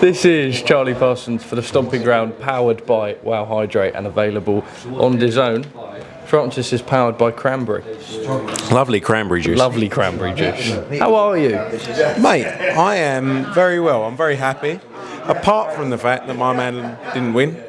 This is Charlie Parsons for the Stomping Ground, powered by Wow Hydrate and available on DAZN. Francis is powered by cranberry. Lovely cranberry juice. Lovely cranberry juice. How are you? Mate, I am very well. I'm very happy. Apart from the fact that my man didn't win.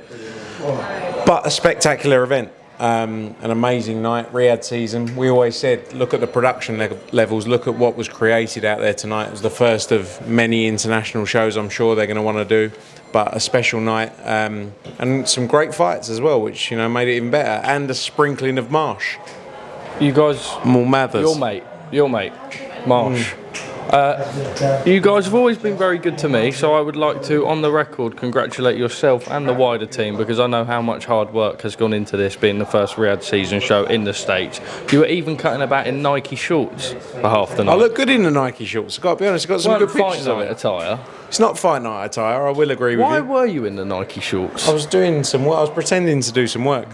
But a spectacular event. An amazing night, Riyadh season. We always said, look at the production levels, look at what was created out there tonight. It was the first of many international shows I'm sure they're going to want to do, but a special night and some great fights as well, which made it even better, and a sprinkling of Marsh. You guys, More Mathers. your mate, Marsh. You guys have always been very good to me, so I would like to, on the record, congratulate yourself and the wider team, because I know how much hard work has gone into this being the first Riyadh season show in the States. You were even cutting about in Nike shorts for half the night. I look good in the Nike shorts, I've got to be honest. I've got some good pictures of it. Attire. It's not fight night attire, I will agree with you. Why were you in the Nike shorts? I was doing some work, I was pretending to do some work.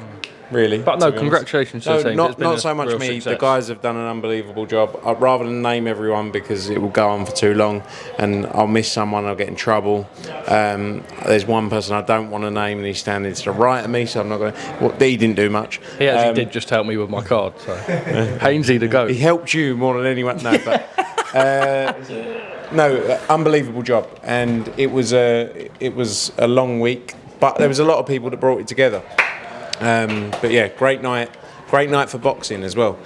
Really. But no, congratulations to the team. Not so much me. Success. The guys have done an unbelievable job. I'd rather than name everyone because it will go on for too long and I'll miss someone, I'll get in trouble. There's one person I don't want to name and he's standing to the right of me, so I'm not going to... Well, he didn't do much. He actually did just help me with my card, so... Hainsey the goat. He helped you more than anyone. No, but... no, unbelievable job. And it was a long week, but there was a lot of people that brought it together. But yeah, great night for boxing as well.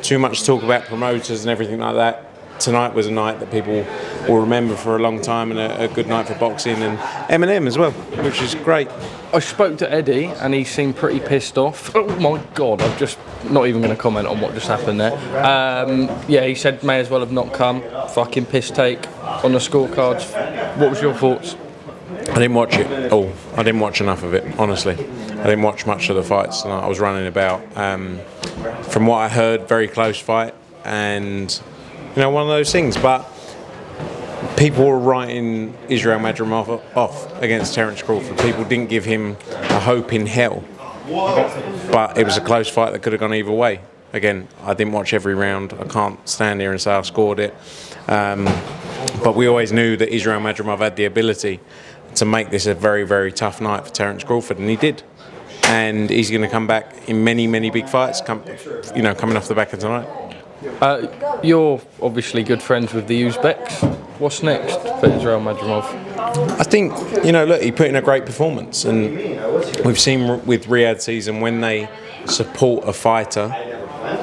Too much talk about promoters and everything like that. Tonight was a night that people will remember for a long time, and a good night for boxing, and Eminem as well, which is great. I spoke to Eddie and he seemed pretty pissed off. Oh my God, I'm just not even going to comment on what just happened there. Yeah, he said may as well have not come. Fucking piss take on the scorecards. What was your thoughts? I didn't watch it all. I didn't watch enough of it, honestly. I didn't watch much of the fights tonight. I was running about. From what I heard, very close fight, and one of those things. But people were writing Ruiz-Miller off against Terence Crawford. People didn't give him a hope in hell. But it was a close fight that could have gone either way. Again, I didn't watch every round. I can't stand here and say I scored it. But we always knew that Ruiz-Miller had the ability to make this a very, very tough night for Terence Crawford, and he did. And he's going to come back in many, many big fights, coming off the back of tonight. You're obviously good friends with the Uzbeks. What's next for Ruiz-Miller? I think, look, he put in a great performance, and we've seen with Riyadh season when they support a fighter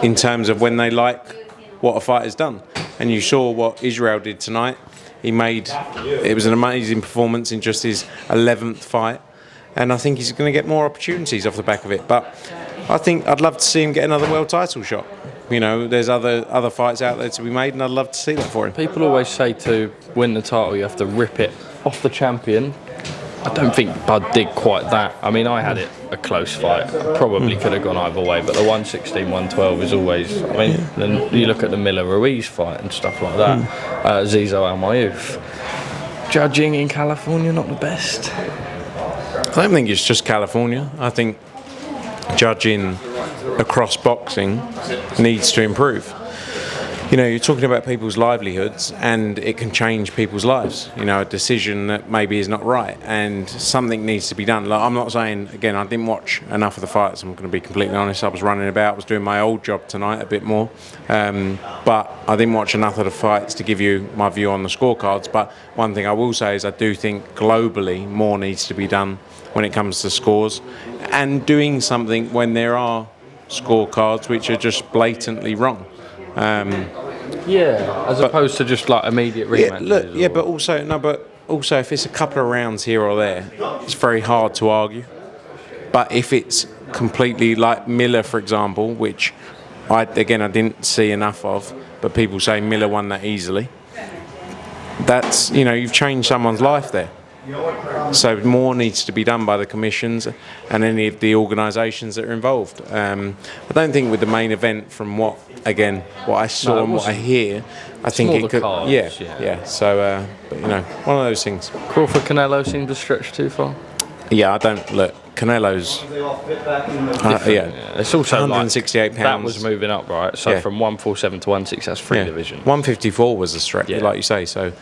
in terms of when they like what a fighter's done. And you saw what Israel did tonight. It was an amazing performance in just his 11th fight, and I think he's going to get more opportunities off the back of it. But I think I'd love to see him get another world title shot. There's other fights out there to be made, and I'd love to see that for him. People always say to win the title you have to rip it off the champion. I don't think Bud did quite that. I mean, I had it a close fight. Probably could have gone either way, but the 116, 112 is always... I mean, then you look at the Miller-Ruiz fight and stuff like that. Zizo Al-Mayouf. Judging in California, not the best. I don't think it's just California. I think judging across boxing needs to improve. You're talking about people's livelihoods, and it can change people's lives. A decision that maybe is not right, and something needs to be done. Like, I'm not saying, again, I didn't watch enough of the fights. I'm going to be completely honest. I was running about, I was doing my old job tonight a bit more, but I didn't watch enough of the fights to give you my view on the scorecards. But one thing I will say is I do think globally more needs to be done when it comes to scores, and doing something when there are scorecards which are just blatantly wrong. As opposed to just like immediate rematches. But also if it's a couple of rounds here or there, it's very hard to argue. But if it's completely like Miller, for example, which I didn't see enough of, but people say Miller won that easily. That's you've changed someone's life there. So more needs to be done by the commissions and any of the organisations that are involved. I don't think with the main event, from what I saw and what I hear, I think it could. Cards, yeah. So, one of those things. Crawford Canelo seemed to stretch too far. Yeah, I don't look. Canelo's. Yeah. It's also 168 like, that pounds. was moving up, right? So from 147 to 160, that's 3 divisions. 154 was the stretch, like you say. So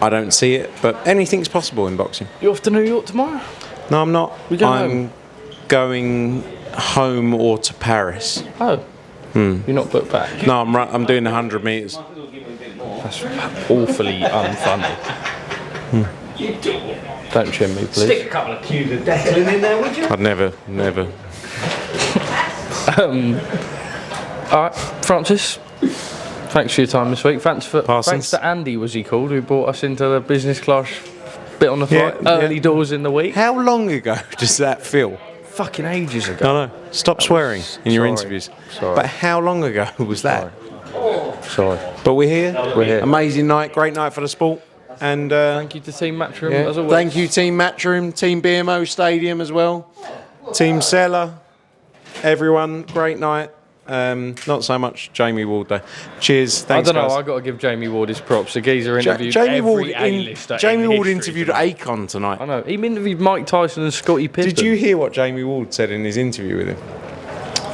I don't see it, but anything's possible in boxing. You off to New York tomorrow? No, I'm not. We going I'm home? going home or to Paris. Oh. You're not booked back? No, I'm doing the 100 metres. That's awfully unfunny. Don't chin me, please. Stick a couple of cubes of Declan in there, would you? I'd never. All right, Francis. Thanks for your time this week. Thanks Parsons. to Andy, was he called, who brought us into the business class bit on the flight early doors in the week. How long ago does that feel? Fucking ages ago. No. Stop swearing in your sorry. interviews. Sorry. But how long ago was that? Sorry. But we're here. We're here. Amazing night. Great night for the sport. And Thank you to Team Matchroom as always. thank you, Team Matchroom, Team BMO Stadium as well, Team Seller, everyone. Great night. Not so much Jamie Ward though. Cheers. Thanks, I don't know. guys. I got to give Jamie Ward his props. The geezer interviewed Jamie every Ward. A-lister Jamie in Ward history interviewed tonight. Akon tonight. I know. He interviewed Mike Tyson and Scottie Pippen. Did you hear what Jamie Ward said in his interview with him?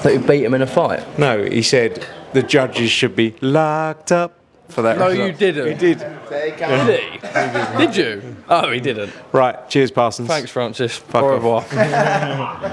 That he beat him in a fight? No, he said the judges should be locked up for that. No, result. you didn't. He did. Did he? Did you? Oh, he didn't. Right. Cheers, Parsons. Thanks, Francis. Fuck Au off. revoir.